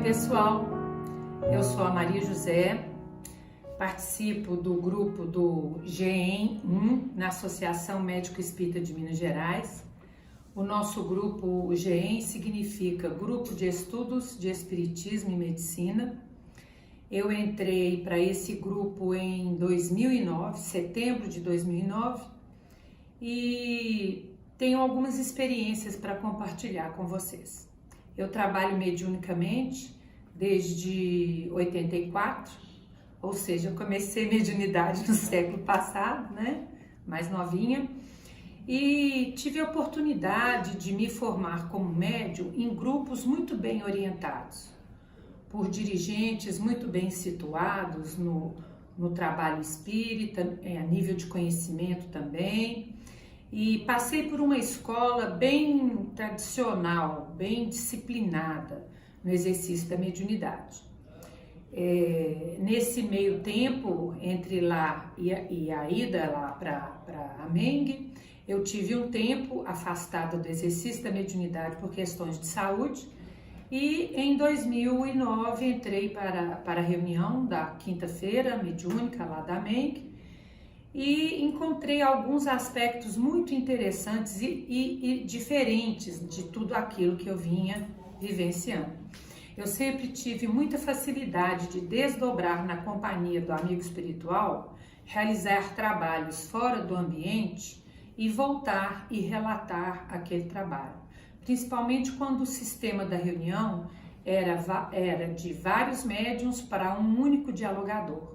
pessoal, eu sou a Maria José, participo do grupo do GEM 1 na Associação Médico Espírita de Minas Gerais. O nosso grupo, o GEM, significa Grupo de Estudos de Espiritismo e Medicina. Eu entrei para esse grupo em 2009, setembro de 2009, e tenho algumas experiências para compartilhar com vocês. Eu trabalho mediunicamente desde 84, ou seja, eu comecei mediunidade no século passado, né? Mais novinha, e tive a oportunidade de me formar como médium em grupos muito bem orientados, por dirigentes muito bem situados no trabalho espírita, a nível de conhecimento também. E passei por uma escola bem tradicional, bem disciplinada no exercício da mediunidade. Nesse meio tempo, entre lá e a ida lá para Amengue, eu tive um tempo afastada do exercício da mediunidade por questões de saúde, e em 2009 entrei para a reunião da quinta-feira mediúnica lá da Amengue, e encontrei alguns aspectos muito interessantes e diferentes de tudo aquilo que eu vinha vivenciando. Eu sempre tive muita facilidade de desdobrar na companhia do amigo espiritual, realizar trabalhos fora do ambiente e voltar e relatar aquele trabalho. Principalmente quando o sistema da reunião era de vários médiuns para um único dialogador.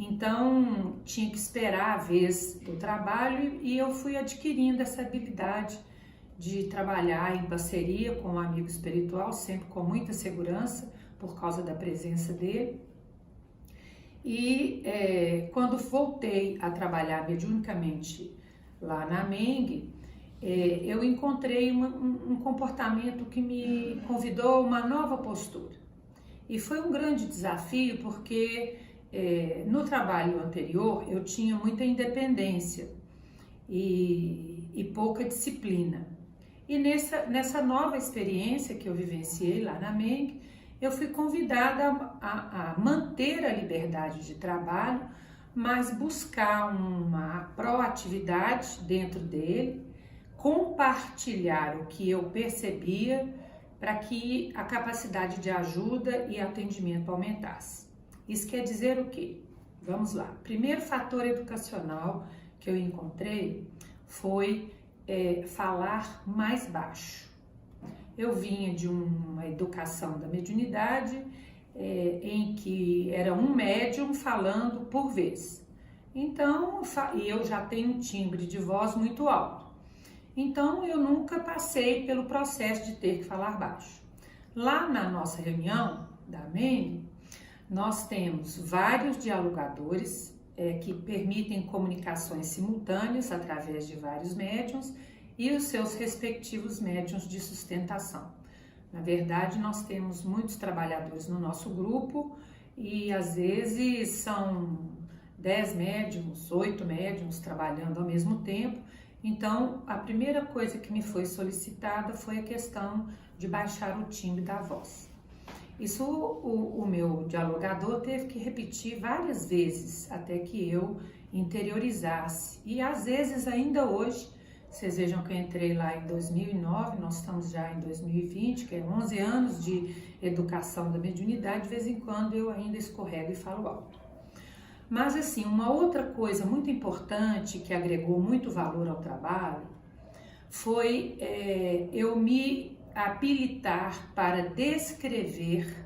Então, tinha que esperar a vez do trabalho, e eu fui adquirindo essa habilidade de trabalhar em parceria com um amigo espiritual, sempre com muita segurança, por causa da presença dele. E quando voltei a trabalhar mediunicamente lá na Amengue, eu encontrei um comportamento que me convidou a uma nova postura. E foi um grande desafio, porque no trabalho anterior eu tinha muita independência e pouca disciplina. E nessa nova experiência que eu vivenciei lá na Amengue, eu fui convidada a manter a liberdade de trabalho, mas buscar uma proatividade dentro dele, compartilhar o que eu percebia para que a capacidade de ajuda e atendimento aumentasse. Isso quer dizer o quê? Vamos lá. Primeiro fator educacional que eu encontrei foi falar mais baixo. Eu vinha de uma educação da mediunidade em que era um médium falando por vez. Então, eu já tenho um timbre de voz muito alto. Então, eu nunca passei pelo processo de ter que falar baixo. Lá na nossa reunião da Amengue, nós temos vários dialogadores que permitem comunicações simultâneas através de vários médiuns e os seus respectivos médiuns de sustentação. Na verdade, nós temos muitos trabalhadores no nosso grupo e às vezes são 10 médiuns, 8 médiuns trabalhando ao mesmo tempo. Então, a primeira coisa que me foi solicitada foi a questão de baixar o timbre da voz. Isso o meu dialogador teve que repetir várias vezes até que eu interiorizasse. E às vezes ainda hoje, vocês vejam que eu entrei lá em 2009, nós estamos já em 2020, que é 11 anos de educação da mediunidade, de vez em quando eu ainda escorrego e falo alto. Mas assim, uma outra coisa muito importante que agregou muito valor ao trabalho foi eu me habilitar para descrever,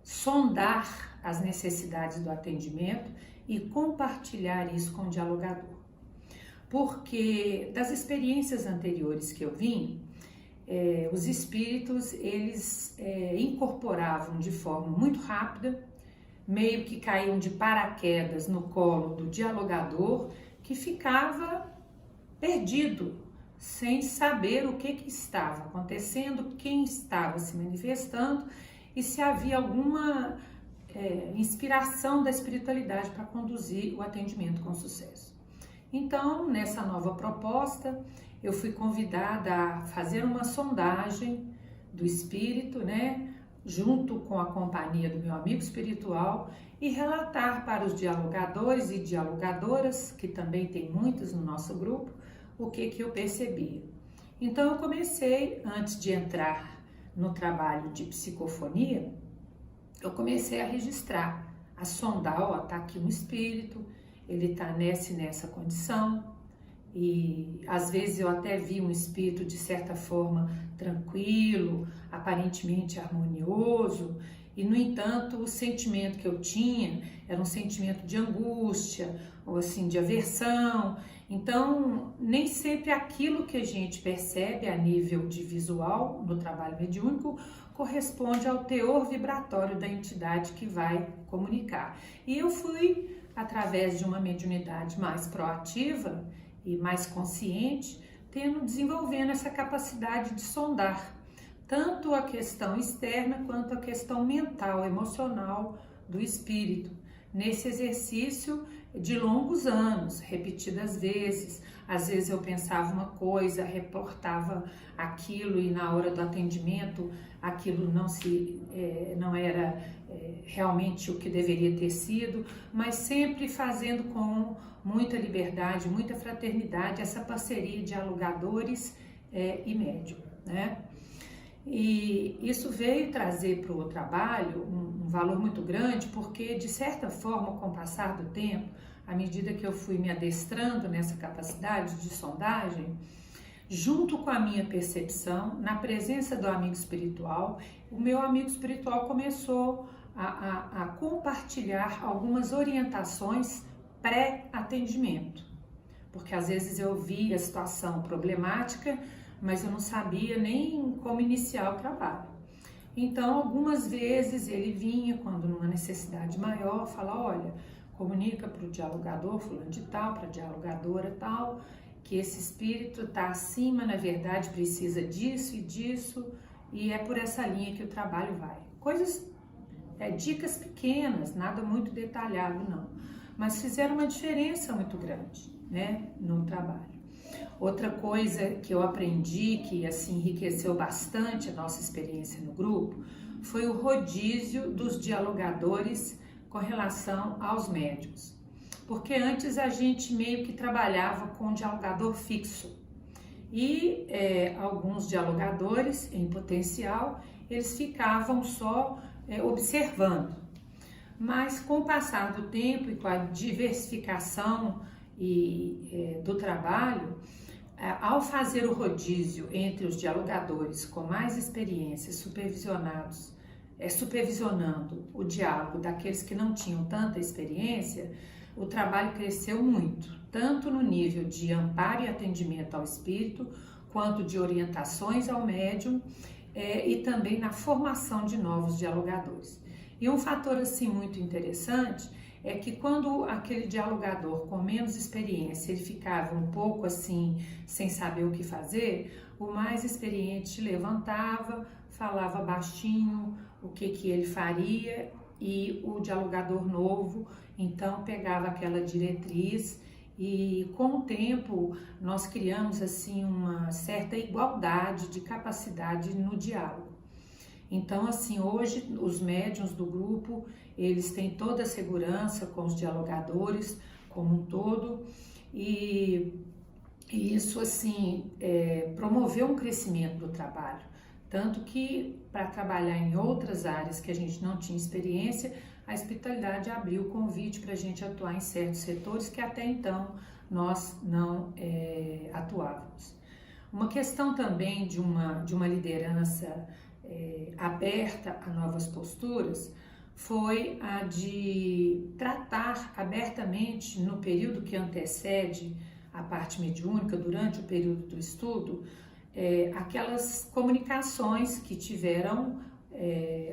sondar as necessidades do atendimento e compartilhar isso com o dialogador. Porque das experiências anteriores que eu vim, os espíritos, eles incorporavam de forma muito rápida, meio que caíam de paraquedas no colo do dialogador, que ficava perdido, sem saber o que estava acontecendo, quem estava se manifestando e se havia alguma inspiração da espiritualidade para conduzir o atendimento com sucesso. Então, nessa nova proposta, eu fui convidada a fazer uma sondagem do espírito, né? junto com a companhia do meu amigo espiritual, e relatar para os dialogadores e dialogadoras, que também tem muitos no nosso grupo, o que eu percebia. Então eu comecei, antes de entrar no trabalho de psicofonia, eu comecei a registrar, a sondar, ó, tá aqui um espírito, ele tá nessa e nessa condição, e às vezes eu até vi um espírito de certa forma tranquilo, aparentemente harmonioso, e no entanto o sentimento que eu tinha era um sentimento de angústia, ou assim, de aversão. Então, nem sempre aquilo que a gente percebe a nível de visual no trabalho mediúnico corresponde ao teor vibratório da entidade que vai comunicar. E eu fui, através de uma mediunidade mais proativa e mais consciente, desenvolvendo essa capacidade de sondar tanto a questão externa quanto a questão mental, emocional do espírito, nesse exercício de longos anos, repetidas vezes. Às vezes eu pensava uma coisa, reportava aquilo e na hora do atendimento aquilo não era realmente o que deveria ter sido, mas sempre fazendo com muita liberdade, muita fraternidade, essa parceria de dialogadores e médium, né? E isso veio trazer para o trabalho um valor muito grande, porque de certa forma, com o passar do tempo, à medida que eu fui me adestrando nessa capacidade de sondagem, junto com a minha percepção, na presença do amigo espiritual, o meu amigo espiritual começou a compartilhar algumas orientações pré-atendimento, porque às vezes eu via a situação problemática, mas eu não sabia nem como iniciar o trabalho. Então, algumas vezes ele vinha, quando numa necessidade maior, falar, olha, comunica para o dialogador fulano de tal, para a dialogadora tal, que esse espírito está acima, na verdade precisa disso e disso, e é por essa linha que o trabalho vai. Coisas, dicas pequenas, nada muito detalhado não, mas fizeram uma diferença muito grande, né, no trabalho. Outra coisa que eu aprendi, que assim enriqueceu bastante a nossa experiência no grupo, foi o rodízio dos dialogadores com relação aos médiuns. Porque antes a gente meio que trabalhava com um dialogador fixo. E alguns dialogadores em potencial, eles ficavam só observando. Mas com o passar do tempo e com a diversificação do trabalho, ao fazer o rodízio entre os dialogadores com mais experiência, supervisionando o diálogo daqueles que não tinham tanta experiência, o trabalho cresceu muito, tanto no nível de amparo e atendimento ao espírito, quanto de orientações ao médium e também na formação de novos dialogadores. E um fator assim muito interessante é que quando aquele dialogador com menos experiência, ele ficava um pouco assim, sem saber o que fazer, o mais experiente levantava, falava baixinho o que ele faria e o dialogador novo, então pegava aquela diretriz e com o tempo nós criamos assim uma certa igualdade de capacidade no diálogo. Então, assim, hoje os médiuns do grupo, eles têm toda a segurança com os dialogadores como um todo e isso, assim, promoveu um crescimento do trabalho. Tanto que, para trabalhar em outras áreas que a gente não tinha experiência, a espiritualidade abriu o convite para a gente atuar em certos setores que até então nós não atuávamos. Uma questão também de uma liderança aberta a novas posturas foi a de tratar abertamente no período que antecede a parte mediúnica, durante o período do estudo, aquelas comunicações que tiveram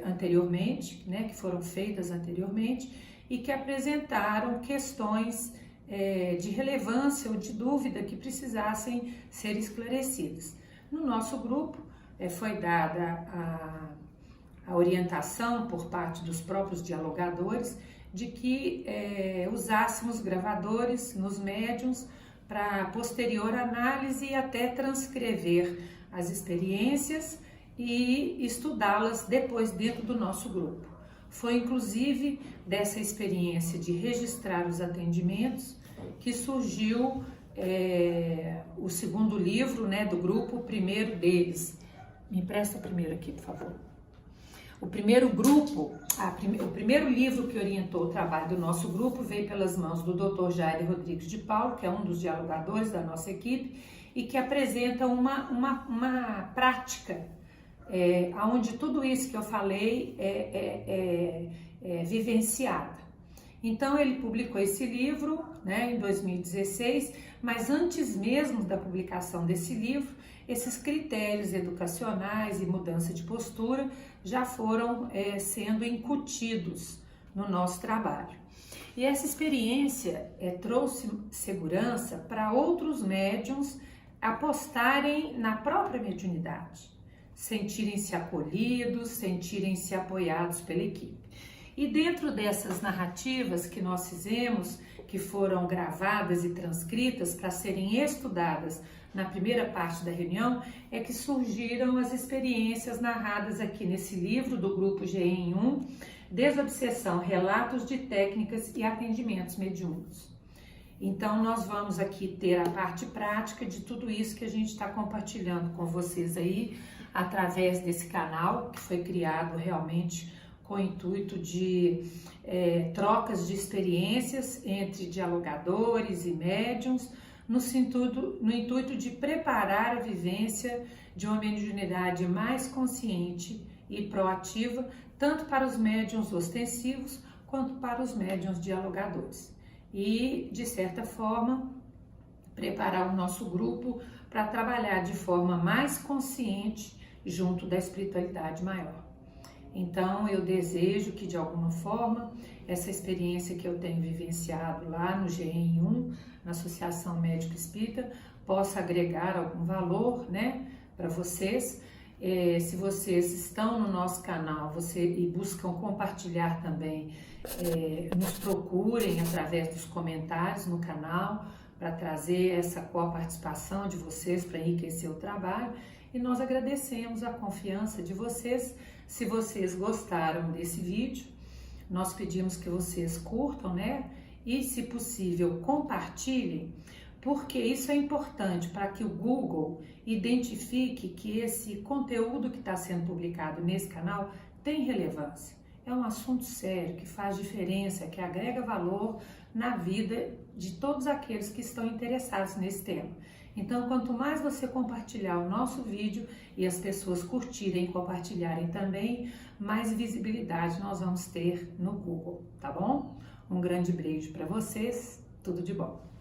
anteriormente, né, que foram feitas anteriormente e que apresentaram questões de relevância ou de dúvida que precisassem ser esclarecidas. No nosso grupo, foi dada a orientação por parte dos próprios dialogadores de que usássemos gravadores nos médiuns para posterior análise e até transcrever as experiências e estudá-las depois dentro do nosso grupo. Foi inclusive dessa experiência de registrar os atendimentos que surgiu o segundo livro, né, do grupo, o primeiro deles. Me empresta o primeiro aqui, por favor. O primeiro grupo, o primeiro livro que orientou o trabalho do nosso grupo veio pelas mãos do Dr. Jair Rodrigues de Paulo, que é um dos dialogadores da nossa equipe e que apresenta uma prática onde tudo isso que eu falei é vivenciada. Então ele publicou esse livro, né, em 2016, mas antes mesmo da publicação desse livro, esses critérios educacionais e mudança de postura já foram sendo incutidos no nosso trabalho. E essa experiência trouxe segurança para outros médiuns apostarem na própria mediunidade, sentirem-se acolhidos, sentirem-se apoiados pela equipe. E dentro dessas narrativas que nós fizemos, que foram gravadas e transcritas para serem estudadas na primeira parte da reunião, é que surgiram as experiências narradas aqui nesse livro do grupo GE em 1, Desobsessão, Relatos de Técnicas e Atendimentos Mediúnicos. Então nós vamos aqui ter a parte prática de tudo isso que a gente está compartilhando com vocês aí, através desse canal que foi criado realmente com o intuito de trocas de experiências entre dialogadores e médiuns, no intuito de preparar a vivência de uma mediunidade mais consciente e proativa, tanto para os médiuns ostensivos quanto para os médiuns dialogadores. E, de certa forma, preparar o nosso grupo para trabalhar de forma mais consciente junto da espiritualidade maior. Então, eu desejo que, de alguma forma, essa experiência que eu tenho vivenciado lá no GE em 1, na Associação Médico Espírita, possa agregar algum valor, né, para vocês. Se vocês estão no nosso canal e buscam compartilhar também, nos procurem através dos comentários no canal para trazer essa coparticipação de vocês para enriquecer o trabalho. E nós agradecemos a confiança de vocês. Se vocês gostaram desse vídeo, nós pedimos que vocês curtam, né? E, se possível, compartilhem, porque isso é importante para que o Google identifique que esse conteúdo que está sendo publicado nesse canal tem relevância. É um assunto sério, que faz diferença, que agrega valor na vida de todos aqueles que estão interessados nesse tema. Então, quanto mais você compartilhar o nosso vídeo e as pessoas curtirem e compartilharem também, mais visibilidade nós vamos ter no Google, tá bom? Um grande beijo para vocês, tudo de bom!